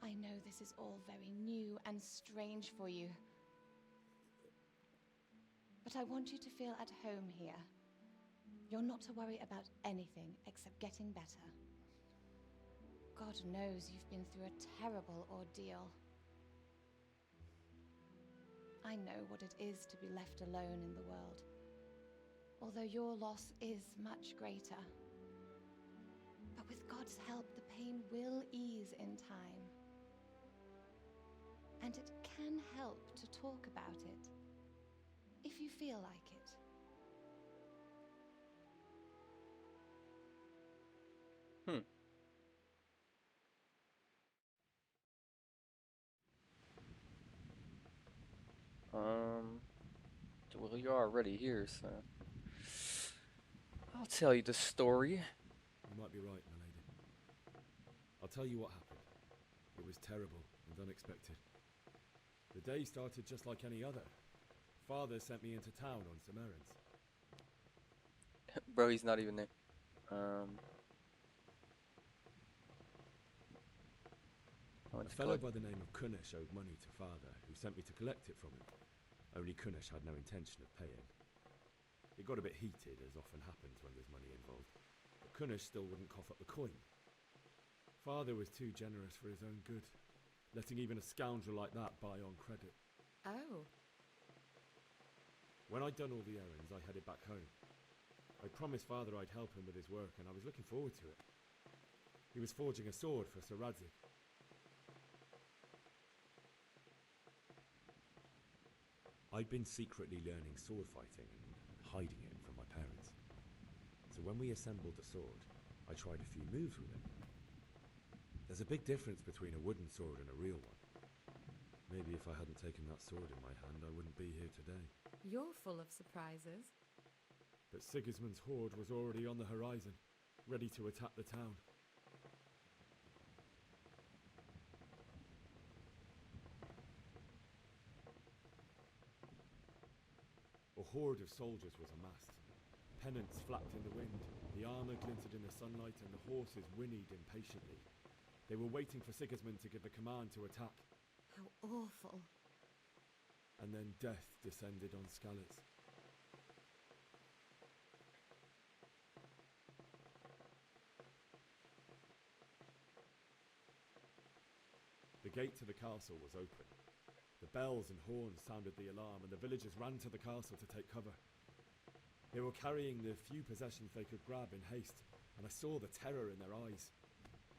I know this is all very new and strange for you. But I want you to feel at home here. You're not to worry about anything except getting better. God knows you've been through a terrible ordeal. I know what it is to be left alone in the world, although your loss is much greater. But with God's help, the pain will ease in time. And it can help to talk about it, if you feel like it. Well, you're already here, so I'll tell you the story. You might be right, my lady. I'll tell you what happened. It was terrible and unexpected. The day started just like any other. Father sent me into town on some errands. Bro, he's not even there. A fellow by the name of Kunesh owed money to Father, who sent me to collect it from him. Only Kunesh had no intention of paying. It got a bit heated, as often happens when there's money involved, but Kunesh still wouldn't cough up the coin. Father was too generous for his own good, letting even a scoundrel like that buy on credit. Oh. When I'd done all the errands, I headed back home. I promised Father I'd help him with his work, and I was looking forward to it. He was forging a sword for Sir Radzik. I'd been secretly learning sword fighting and hiding it from my parents. So when we assembled the sword, I tried a few moves with it. There's a big difference between a wooden sword and a real one. Maybe if I hadn't taken that sword in my hand, I wouldn't be here today. You're full of surprises. But Sigismund's horde was already on the horizon, ready to attack the town. A horde of soldiers was amassed. Pennants flapped in the wind, the armour glinted in the sunlight, and the horses whinnied impatiently. They were waiting for Sigismund to give the command to attack. How awful. And then death descended on Skalitz. The gate to the castle was open. The bells and horns sounded the alarm, and the villagers ran to the castle to take cover. They were carrying the few possessions they could grab in haste, and I saw the terror in their eyes.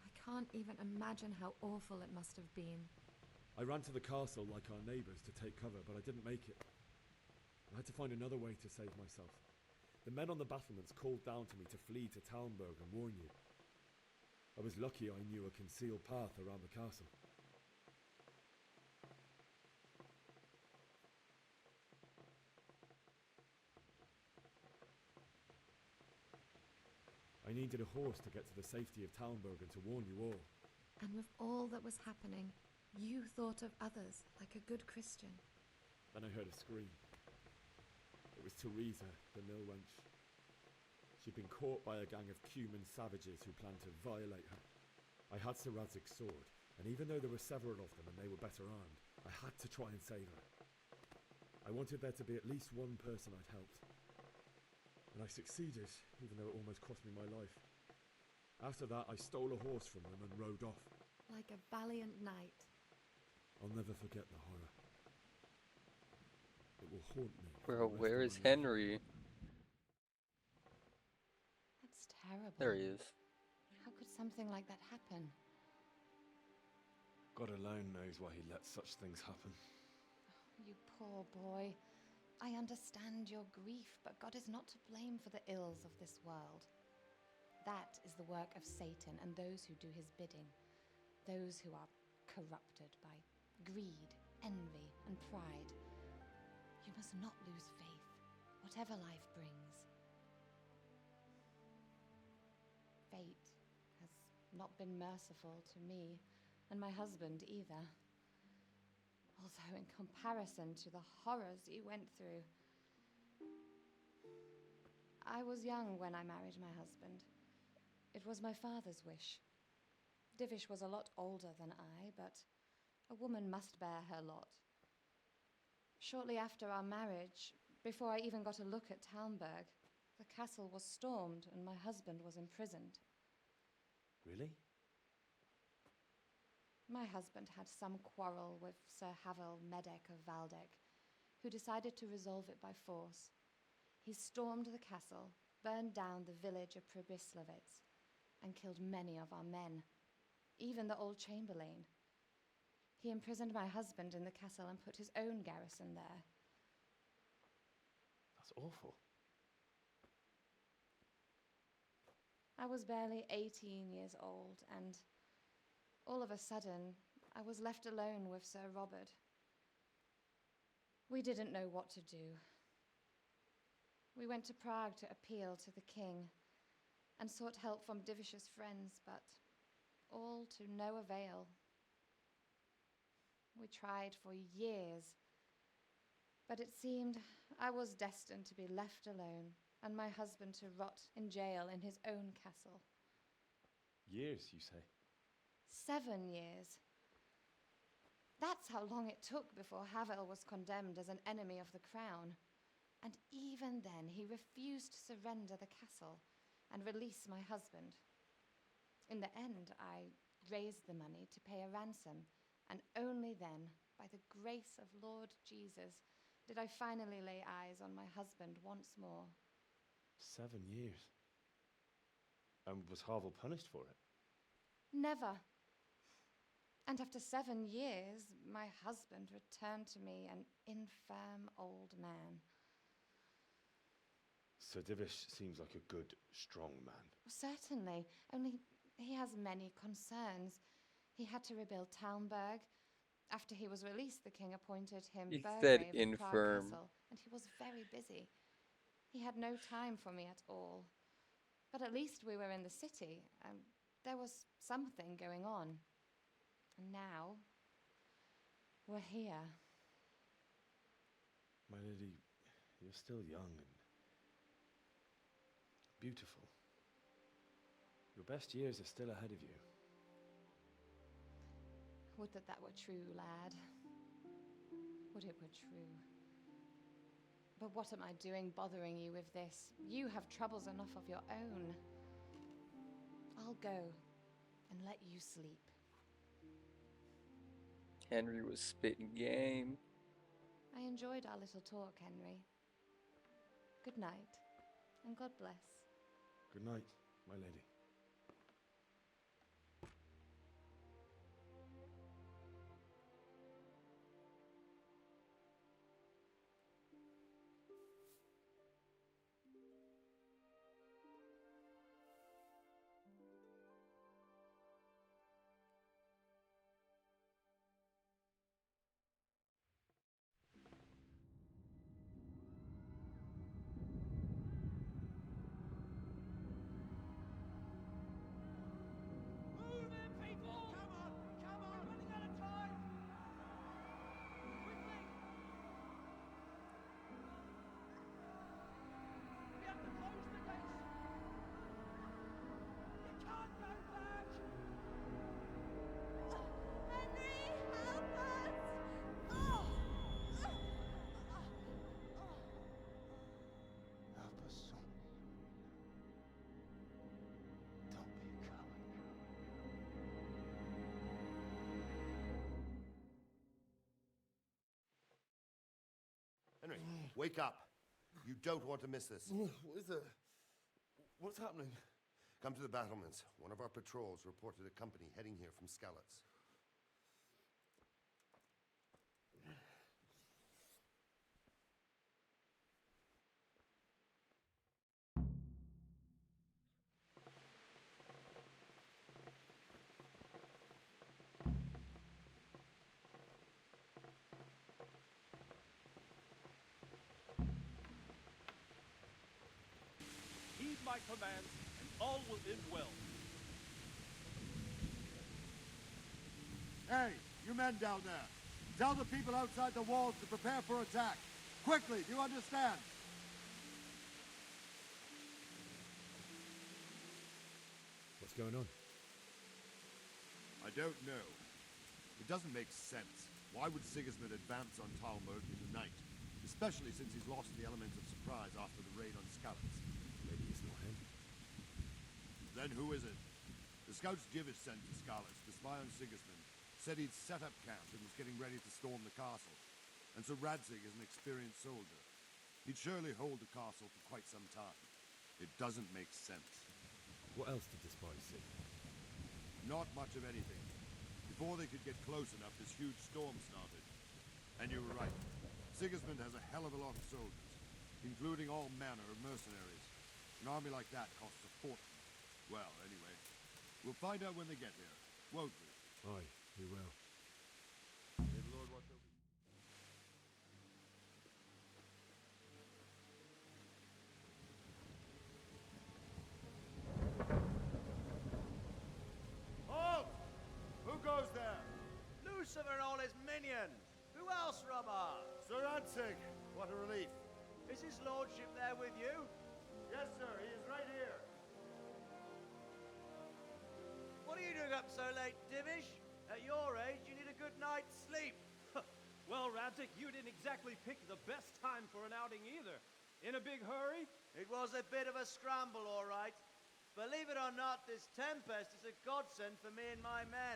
I can't even imagine how awful it must have been. I ran to the castle like our neighbours to take cover, but I didn't make it. I had to find another way to save myself. The men on the battlements called down to me to flee to Talmberg and warn you. I was lucky I knew a concealed path around the castle. I needed a horse to get to the safety of Talmberg and to warn you all. And with all that was happening, you thought of others like a good Christian. Then I heard a scream. It was Teresa, the mill wench. She'd been caught by a gang of Cuman savages who planned to violate her. I had Sir Radzig's sword, and even though there were several of them and they were better armed, I had to try and save her. I wanted there to be at least one person I'd helped. And I succeeded, even though it almost cost me my life. After that, I stole a horse from them and rode off. Like a valiant knight. I'll never forget the horror. It will haunt me. Bro, where is Henry? That's terrible. There he is. How could something like that happen? God alone knows why he lets such things happen. You poor boy. I understand your grief, but God is not to blame for the ills of this world. That is the work of Satan and those who do his bidding, those who are corrupted by greed, envy, and pride. You must not lose faith, whatever life brings. Fate has not been merciful to me, and my husband either. Although in comparison to the horrors you went through. I was young when I married my husband. It was my father's wish. Divish was a lot older than I, but a woman must bear her lot. Shortly after our marriage, before I even got a look at Talmberg, the castle was stormed and my husband was imprisoned. Really? My husband had some quarrel with Sir Havel Medek of Valdek, who decided to resolve it by force. He stormed the castle, burned down the village of Pribyslavitz, and killed many of our men, even the old chamberlain. He imprisoned my husband in the castle and put his own garrison there. That's awful. I was barely 18 years old, and all of a sudden, I was left alone with Sir Robert. We didn't know what to do. We went to Prague to appeal to the king and sought help from Divish's friends, but all to no avail. We tried for years, but it seemed I was destined to be left alone and my husband to rot in jail in his own castle. Years, you say? 7 years. That's how long it took before Havel was condemned as an enemy of the crown. And even then, he refused to surrender the castle and release my husband. In the end, I raised the money to pay a ransom, and only then, by the grace of Lord Jesus, did I finally lay eyes on my husband once more. 7 years. And was Havel punished for it? Never. And after 7 years, my husband returned to me an infirm old man. Sir Divish seems like a good, strong man. Certainly, only he has many concerns. He had to rebuild Talmberg. After he was released, the king appointed him He Burgrave said of Prague infirm. Castle, and he was very busy. He had no time for me at all. But at least we were in the city, and there was something going on. And now, we're here. My lady, you're still young and beautiful. Your best years are still ahead of you. Would that were true, lad. Would it were true. But what am I doing bothering you with this? You have troubles enough of your own. I'll go and let you sleep. Henry was spitting game. I enjoyed our little talk, Henry. Good night, and God bless. Good night, my lady. Move it, people! Come on! Come on! We're running out of time! Quickly! We have to close the gates! You can't go back! Henry, help us! Oh! Help us, son. Don't be a coward. Henry, wake up. You don't want to miss this. What is it? What's happening? Come to the battlements. One of our patrols reported a company heading here from Skalitz. my commands, and all will end well. Hey, you men down there. Tell the people outside the walls to prepare for attack. Quickly, do you understand? What's going on? I don't know. It doesn't make sense. Why would Sigismund advance on Talmberg in the night? Especially since he's lost the element of surprise after the raid on Skalitz. Maybe it's not him. Then who is it? The scouts Divish sent to Skalitz to spy on Sigismund said he'd set up camp and was getting ready to storm the castle. And so Radzig is an experienced soldier. He'd surely hold the castle for quite some time. It doesn't make sense. What else did the spies see? Not much of anything. Before they could get close enough, this huge storm started. And you were right. Sigismund has a hell of a lot of soldiers, including all manner of mercenaries. An army like that costs a fortune. Well, anyway, we'll find out when they get here, won't we? Aye, we will. May the Lord watch over you. Halt! Who goes there? Lucifer and all his minions. Who else, Robber? Sir Radzig, what a relief. Is his lordship there with you? Yes, sir, he is right here. What are you doing up so late, Divish? At your age, you need a good night's sleep. Well, Radzig, you didn't exactly pick the best time for an outing either. In a big hurry? It was a bit of a scramble, all right. Believe it or not, this tempest is a godsend for me and my men.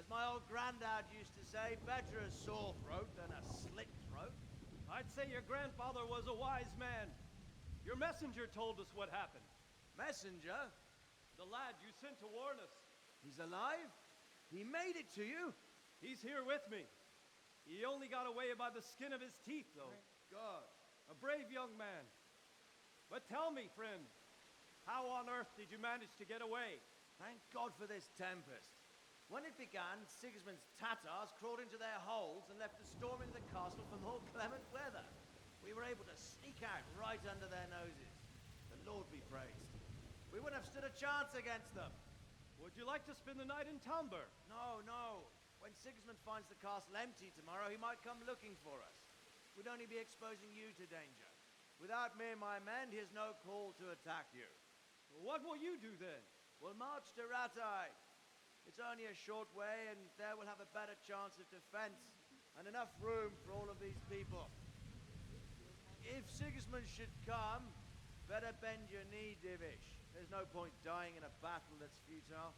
As my old granddad used to say, better a sore throat than a slit throat. I'd say your grandfather was a wise man. Your messenger told us what happened. Messenger? The lad you sent to warn us. He's alive? He made it to you? He's here with me. He only got away by the skin of his teeth, though. Thank God. A brave young man. But tell me, friend, how on earth did you manage to get away? Thank God for this tempest. When it began, Sigismund's Tatars crawled into their holes and left us storming the castle for more clement weather. We were able to sneak out right under their noses. The Lord be praised. We wouldn't have stood a chance against them. Would you like to spend the night in Talmberg? No, no. When Sigismund finds the castle empty tomorrow, he might come looking for us. We'd only be exposing you to danger. Without me and my men, he has no call to attack you. What will you do then? We'll march to Ratai. It's only a short way, and there we'll have a better chance of defense and enough room for all of these people. If Sigismund should come, better bend your knee, Divish. There's no point dying in a battle that's futile.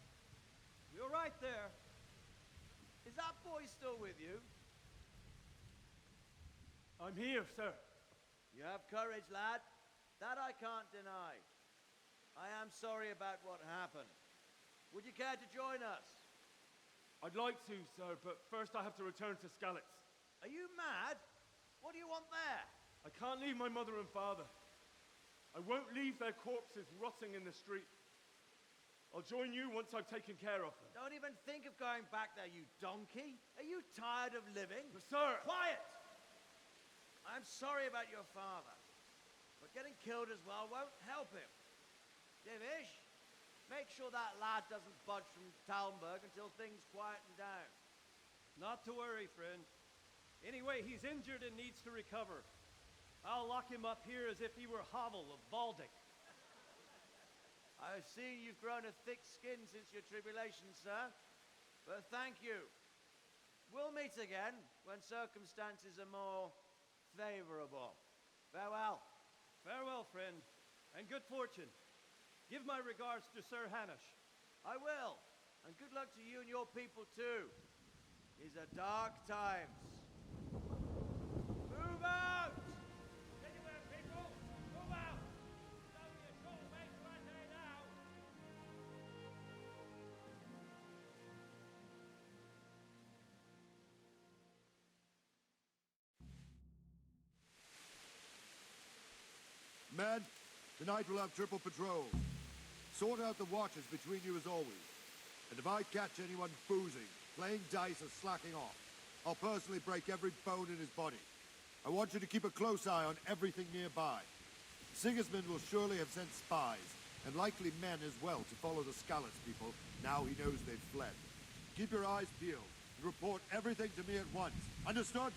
You're right there. Is that boy still with you? I'm here, sir. You have courage, lad. That I can't deny. I am sorry about what happened. Would you care to join us? I'd like to, sir, but first I have to return to Skalitz. Are you mad? What do you want there? I can't leave my mother and father. I won't leave their corpses rotting in the street. I'll join you once I've taken care of them. Don't even think of going back there, you donkey. Are you tired of living? Sir! Quiet! I'm sorry about your father, but getting killed as well won't help him. Divish, make sure that lad doesn't budge from Talmberg until things quieten down. Not to worry, friend. Anyway, he's injured and needs to recover. I'll lock him up here as if he were Havel of Baldic. I've seen you've grown a thick skin since your tribulation, sir. But thank you. We'll meet again when circumstances are more favorable. Farewell. Farewell, friend, and good fortune. Give my regards to Sir Hanush. I will. And good luck to you and your people, too. These are dark times. Move out! Anywhere, people! Move out! It's only a short way to Rattay now! Men, tonight we'll have triple patrols. Sort out the watches between you as always. And if I catch anyone boozing, playing dice or slacking off, I'll personally break every bone in his body. I want you to keep a close eye on everything nearby. Sigismund will surely have sent spies, and likely men as well, to follow the Skalitz people, now he knows they've fled. Keep your eyes peeled, and report everything to me at once. Understood?